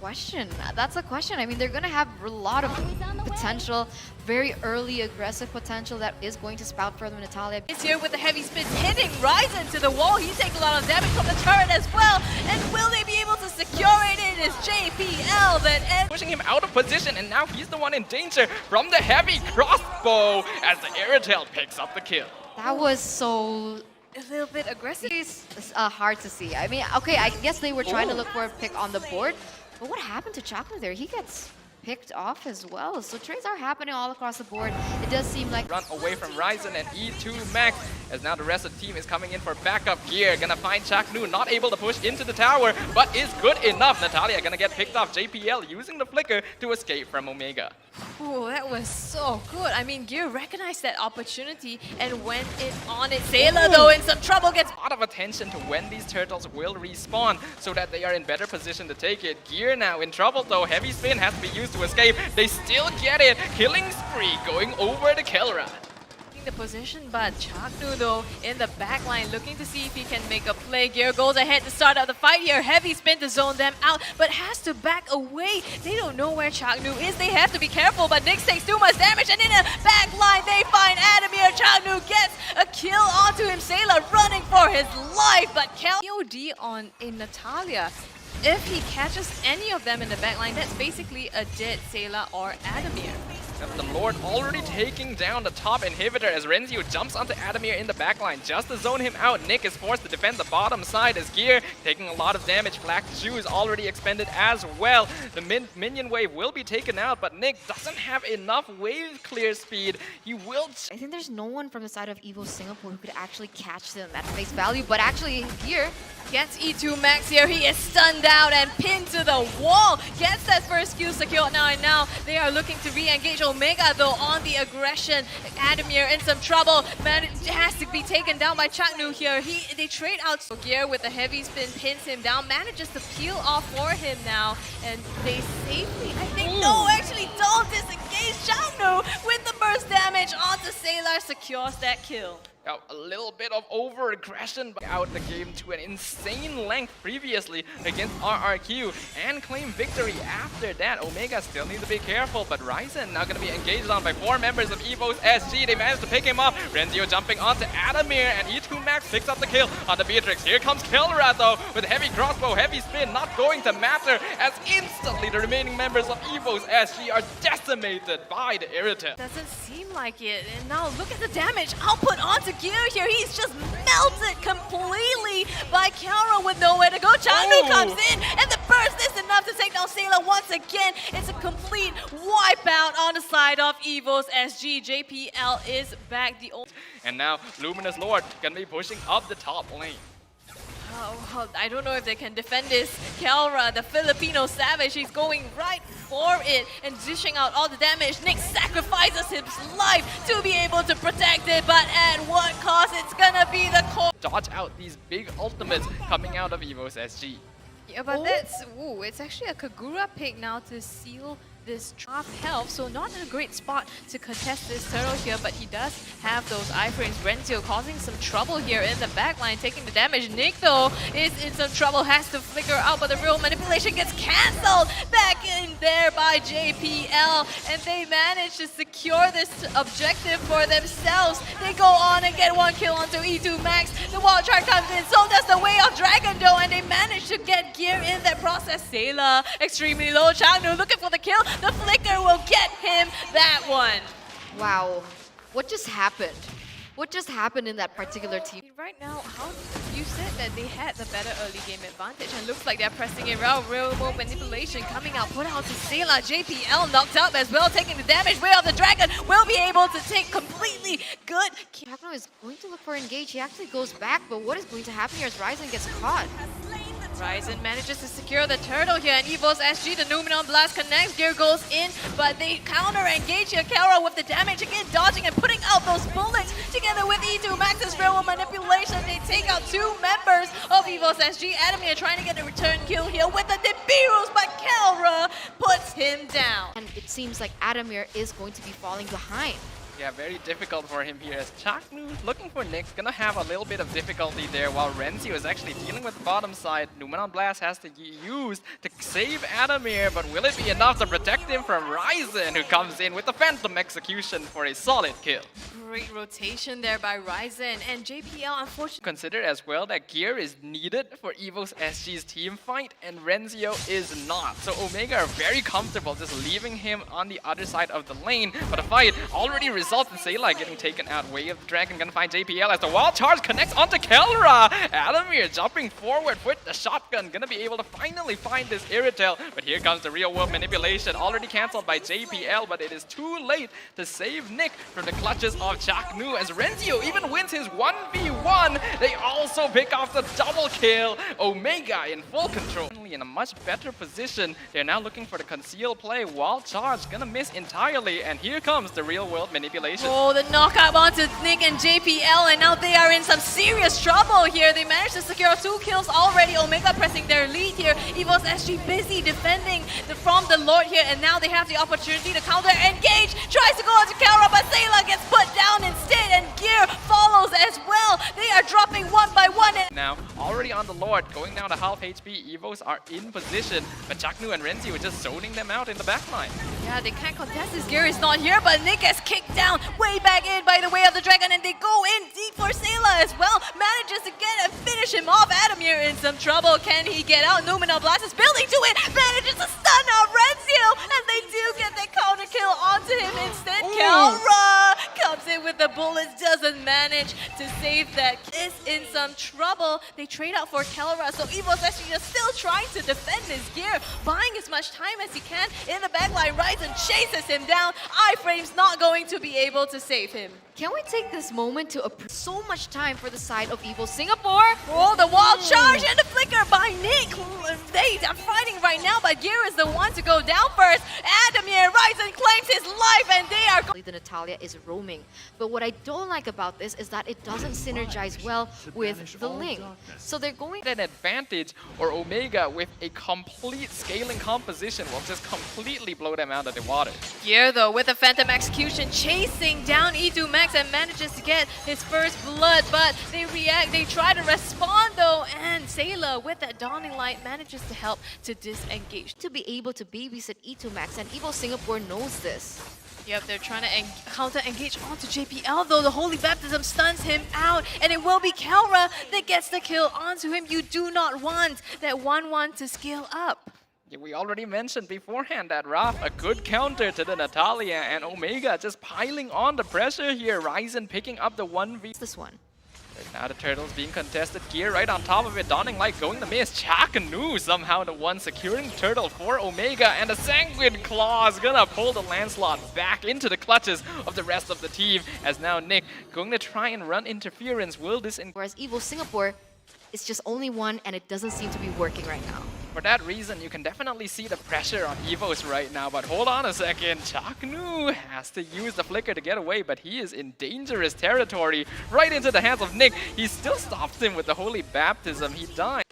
question. That's a question. I mean, they're going to have a lot of potential, very early aggressive potential that is going to spout for them, Natalia. Is here with the heavy spin, hitting Ryzen to the wall. He takes a lot of damage from the turret as well. And will they be able to secure it? It is JPL that ends. Pushing him out of position, and now he's the one in danger from the heavy crossbow as the Airtail picks up the kill. That was so... A little bit aggressive. It's hard to see. I mean, okay, I guess they were trying to look for a pick on the board, but what happened to Chaklu there? He gets picked off as well. So trades are happening all across the board. It does seem like... Run away from Ryzen and E2 Max, as now the rest of the team is coming in for backup gear. Gonna find Chaknu, not able to push into the tower, but is good enough. Natalia gonna get picked off. JPL using the flicker to escape from Omega. Oh, that was so good. I mean, Gear recognized that opportunity and went in on it. Sailor, though, in some trouble, gets... A lot of attention to when these turtles will respawn so that they are in better position to take it. Gear now in trouble, though. Heavy spin has to be used to escape. They still get it. Killing spree going over to Kelra. The position, but Chaknu though in the back line looking to see if he can make a play. Gear goes ahead to start out the fight here. Heavy spin to zone them out, but has to back away. They don't know where Chaknu is. They have to be careful, but Nyx takes too much damage, and in the back line they find Adamir. Chaknu gets a kill onto him. Sailor running for his life, but KOD on in Natalia. If he catches any of them in the back line, that's basically a dead Sailor or Adamir. The Lord already taking down the top inhibitor as Renzio jumps onto Adamir in the backline just to zone him out. Nick is forced to defend the bottom side as Gear taking a lot of damage. Black Shoes already expended as well. The minion wave will be taken out, but Nick doesn't have enough wave clear speed. He will... I think there's no one from the side of EVOS Singapore who could actually catch them at face value, but actually Gear gets E2 Max here. He is stunned out and pinned to the wall. Gets that first kill secured now, and now they are looking to re-engage. Omega though on the aggression. Adamir in some trouble. Man, it has to be taken down by Chaknu here. They trade out. So Gear with a heavy spin pins him down. Manages to peel off for him now, and they safely, I think, no, actually don't disengage. Chaknu with the burst damage onto Sailor secures that kill. A little bit of over-aggression out the game to an insane length previously against RRQ and claim victory after that. Omega still needs to be careful, but Ryzen now going to be engaged on by 4 members of EVOS SG. They managed to pick him up. Renzio jumping onto Adamir, and E2 Max picks up the kill on the Beatrix. Here comes Kelra though with heavy crossbow, heavy spin, not going to matter as instantly the remaining members of EVOS SG are decimated by the Irritant. Doesn't seem like it, and now look at the damage output onto Gear here. He's just melted completely by Kelra with nowhere to go. Chaknu comes in, and the burst is enough to take down Sailor once again. It's a complete wipeout on the side of EVOS SG. JPL is back. And now Luminous Lord gonna be pushing up the top lane. Oh, I don't know if they can defend this. Kelra, the Filipino savage, he's going right for it and dishing out all the damage. Nick sacrifices his life to be able to protect it, but at what cost? It's gonna be the core. Dodge out these big ultimates coming out of EVOS SG. Yeah, but it's actually a Kagura pick now to seal this drop health, so not in a great spot to contest this turtle here, but he does have those iframes. Renzio causing some trouble here in the backline, taking the damage. Nick though is in some trouble, has to flicker out, but the real manipulation gets cancelled back in there by JPL, and they manage to secure this objective for themselves. They go on and get 1 kill onto E2 Max. The wall chart comes in, so does the Way of Dragon though, and they manage to get Gear in that process. Sailor extremely low. Chaknu looking for the kill. The flicker will get him that one. Wow, what just happened? What just happened in that particular team? Right now, how you said that they had the better early game advantage, and looks like they're pressing it around. Real world manipulation coming out, put out to Sailor. JPL knocked out as well, taking the damage. Way of the Dragon will be able to take completely good. Chaknu is going to look for engage. He actually goes back, but what is going to happen here as Ryzen gets caught? Ryzen manages to secure the turtle here, and EVOS SG, the Numenon Blast connects. Gear goes in, but they counter-engage here. Kelra with the damage again, dodging and putting out those bullets together with E2 Max's real manipulation. They take out 2 members of EVOS SG. Adamir trying to get a return kill here with the Debirus, but Kelra puts him down. And it seems like Adamir is going to be falling behind. Yeah, very difficult for him here as Chaknu looking for Nick, gonna have a little bit of difficulty there while Renzio is actually dealing with the bottom side. Numenon Blast has to be used to save Adamir, but will it be enough to protect him from Ryzen, who comes in with the Phantom Execution for a solid kill? Great rotation there by Ryzen, and JPL unfortunately Consider as well that gear is needed for EVOS SG's team fight, and Renzio is not. So Omega are very comfortable just leaving him on the other side of the lane, but the fight already results in Sayla getting taken out. Way of the Dragon gonna find JPL as the wild charge connects onto Kelra. Adamir jumping forward with the shotgun, gonna be able to finally find this Irritel, but here comes the real world manipulation, already cancelled by JPL, but it is too late to save Nick from the clutches of Chaknu as Renzio even wins his 1v1. They also pick off the double kill. Omega in full control, in a much better position. They're now looking for the conceal play. Wild charge gonna miss entirely, and here comes the real world manipulation. Oh, the knockout onto Nick and JPL, and now they are in some serious trouble here. They managed to secure 2 kills already. Omega pressing their lead here. EVOS SG busy defending from the Lord here, and now they have the opportunity to counter engage. Tries to go onto Kelra, but Sayla gets put down instead, and Gear follows as well. They are dropping one by one. Now, already on the Lord, going down to half HP, EVOS are in position, but Chaknu and Renzio are just zoning them out in the backline. Yeah, they can't contest this. Gear is not here, but Nick has kicked down way back in by the way of the Dragon, and they go in deep for Sayla as well. Manages to get and finish him off. Adamir in some trouble. Can he get out? Numenor Blast is building to it. Manages to stun out Renzio, and they do get the counter kill onto him instead. Kelra comes in with the bullets, doesn't manage to save that. Is in some trouble. They trade out for Kelra, so EVOS SG is still trying to defend his gear, buying as much time as he can in the backline. Ryzen chases him down. Iframe's not going to be able to save him. Can we take this moment to appreciate so much time for the side of EVOS Singapore? Oh, the wild charge and the flicker by Nick. They are fighting right now, but Gear is the one to go down first. Adamir Ryzen claims his life, and they are The Natalia is roaming. But what I don't like about this is that it doesn't synergize well with the Ling. So they're going An advantage, or Omega with a complete scaling composition will just completely blow them out of the water. Gear though with a Phantom Execution chasing down E2 Max and manages to get his first blood, but they react, they try to respond though, and Sayla with that Dawning Light manages to help to disengage. to be able to babysit E2 Max, and EVOS Singapore knows this. Yep, they're trying to counter engage onto JPL though. The Holy Baptism stuns him out, and it will be Kelra that gets the kill onto him. You do not want that 1-1 to scale up. Yeah, we already mentioned beforehand that Raph, a good counter to the Natalia, and Omega just piling on the pressure here. Ryzen picking up the 1v. This one. Right now the Turtles being contested. Gear right on top of it. Dawning Light going to miss. Chaknu somehow the one securing the Turtle for Omega, and the Sanguine Claw is gonna pull the Lancelot back into the clutches of the rest of the team, as now Nick going to try and run interference. Will this Whereas EVOS Singapore, it's just only one, and it doesn't seem to be working right now. For that reason, you can definitely see the pressure on EVOS right now, but hold on a second. Chaknu has to use the flicker to get away, but he is in dangerous territory. Right into the hands of Nick. He still stops him with the Holy Baptism. He died.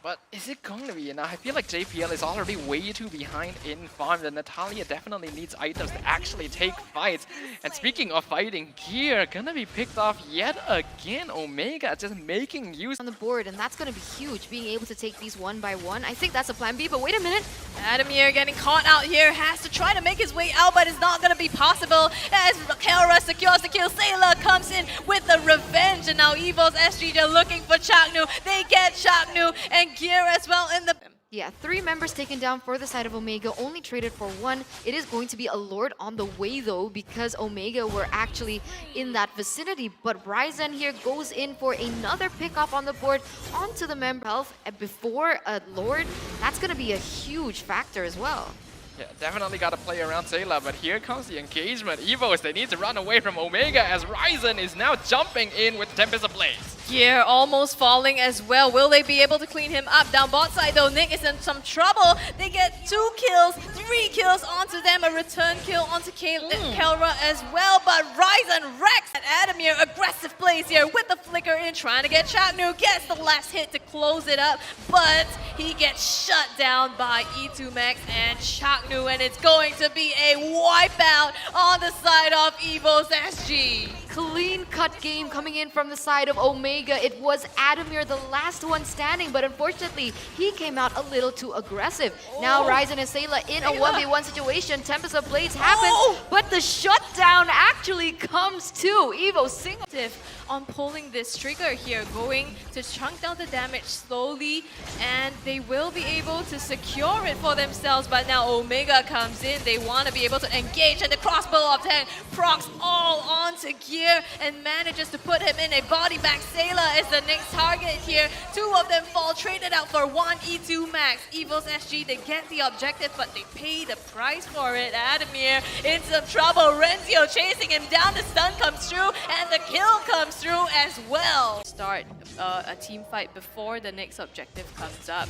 But is it going to be enough? I feel like JPL is already way too behind in farm. The Natalia definitely needs items to actually take fights. And speaking of fighting, Gear gonna be picked off yet again. Omega just making use On the board, and that's going to be huge, being able to take these one by one. I think that's a plan B, but wait a minute. Adamir getting caught out here, has to try to make his way out, but it's not going to be possible as Kelra secures the kill. Sayla comes in with the revenge, and now EVOS SG are looking for Chaknu. They get Chaknu and Gear as well in the... Yeah, 3 members taken down for the side of Omega, only traded for 1. It is going to be a Lord on the way though, because Omega were actually in that vicinity. But Ryzen here goes in for another pickup on the board onto the member health before a Lord. That's going to be a huge factor as well. Yeah, definitely got to play around Sayla, but here comes the engagement. EVOS, they need to run away from Omega as Ryzen is now jumping in with Tempest Ablaze. Gear almost falling as well. Will they be able to clean him up? Down bot side though, Nick is in some trouble. They get 2 kills, 3 kills onto them, a return kill onto Kelra as well, but Ryzen wrecks. And Adamir, aggressive plays here with the flicker in, trying to get Chapnu, gets the last hit to close it up, but he gets shut down by E2 Max and Chapnu, and it's going to be a wipeout on the side of EVOS SG. Clean cut game coming in from the side of Omega. It was Adamir, the last one standing, but unfortunately, he came out a little too aggressive. Now Ryzen and Sayla in a 1v1 situation. Tempest of Blades happens, but the shutdown actually comes to Evo single. On pulling this trigger here, going to chunk down the damage slowly, and they will be able to secure it for themselves. But now Omega comes in, they want to be able to engage, and the crossbow of 10 procs all onto Gear and manages to put him in a body bag. Sayla is the next target here. Two of them fall, traded out for one E2 Max. EVOS SG, they get the objective, but they pay the price for it. Adamir in some trouble. Renzio chasing him down, the stun comes through, and the kill comes through as well. Start a team fight before the next objective comes up.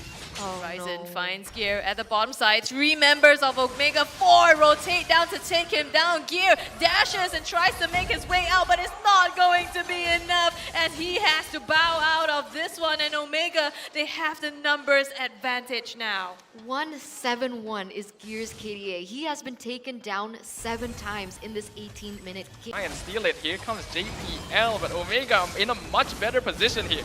Ryzen finds Gear at the bottom side. 3 members of Omega 4 rotate down to take him down. Gear dashes and tries to make his way out, but it's not going to be enough as he has to bow out of this one. And Omega, they have the numbers advantage now. 1-7-1 is Gear's KDA. He has been taken down 7 times in this 18-minute game. Try and steal it. Here comes JPL, but Omega in a much better position here.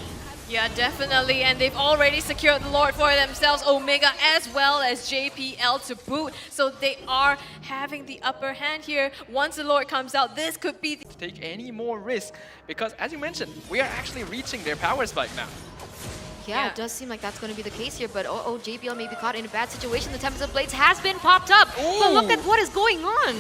Yeah, definitely, and they've already secured the Lord for themselves, Omega as well as JPL to boot. So they are having the upper hand here. Once the Lord comes out, this could be Take any more risk, because as you mentioned, we are actually reaching their power spike now. Yeah, it does seem like that's going to be the case here, but JPL may be caught in a bad situation. The Tempest of Blades has been popped up, but look at what is going on.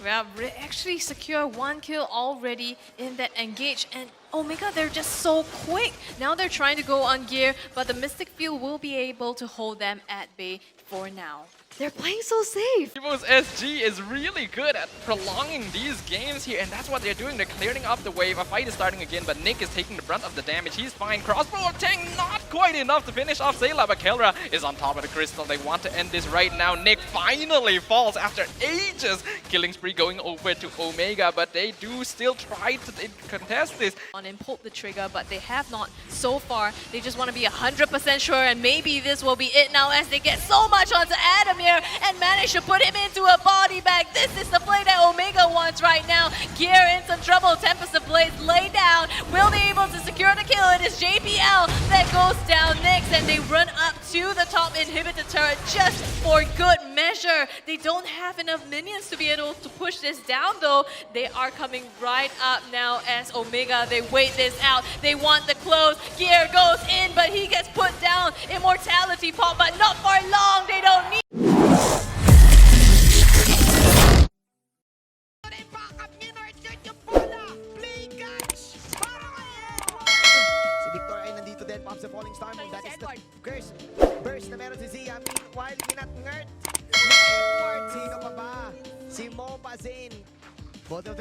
Yeah, they actually secure 1 kill already in that engage, and Omega, they're just so quick. Now they're trying to go on Gear, but the Mystic Field will be able to hold them at bay for now. They're playing so safe. EVOS SG is really good at prolonging these games here, and that's what they're doing. They're clearing up the wave. A fight is starting again, but Nick is taking the brunt of the damage. He's fine. Crossbow of Tang, not quite enough to finish off Sayla, but Kelra is on top of the crystal. They want to end this right now. Nick finally falls after ages. Killing spree going over to Omega, but they do still try to contest this. And pulled the trigger, but they have not so far. They just want to be 100% sure, and maybe this will be it now as they get so much onto Adamir and manage to put him into a body bag. This is the play that Omega wants right now. Gear in some trouble. Tempest of Blades lay down. Will they able to secure the kill? It is JPL that goes down next, and they run up to the top inhibitor turret just for good measure. They don't have enough minions to be able to push this down, though. They are coming right up now as Omega, they wait this out. They want the close. Gear goes in, but he gets put down. Immortality pop, but not for long. They don't need. Si Victor ay nandito din, Pops the Falling Star Moon. That is the curse. Burst na meron si Zia. Meanwhile, ginat-ngert ni Edward. Sino pa ba? Si Mo Pazin. Both of them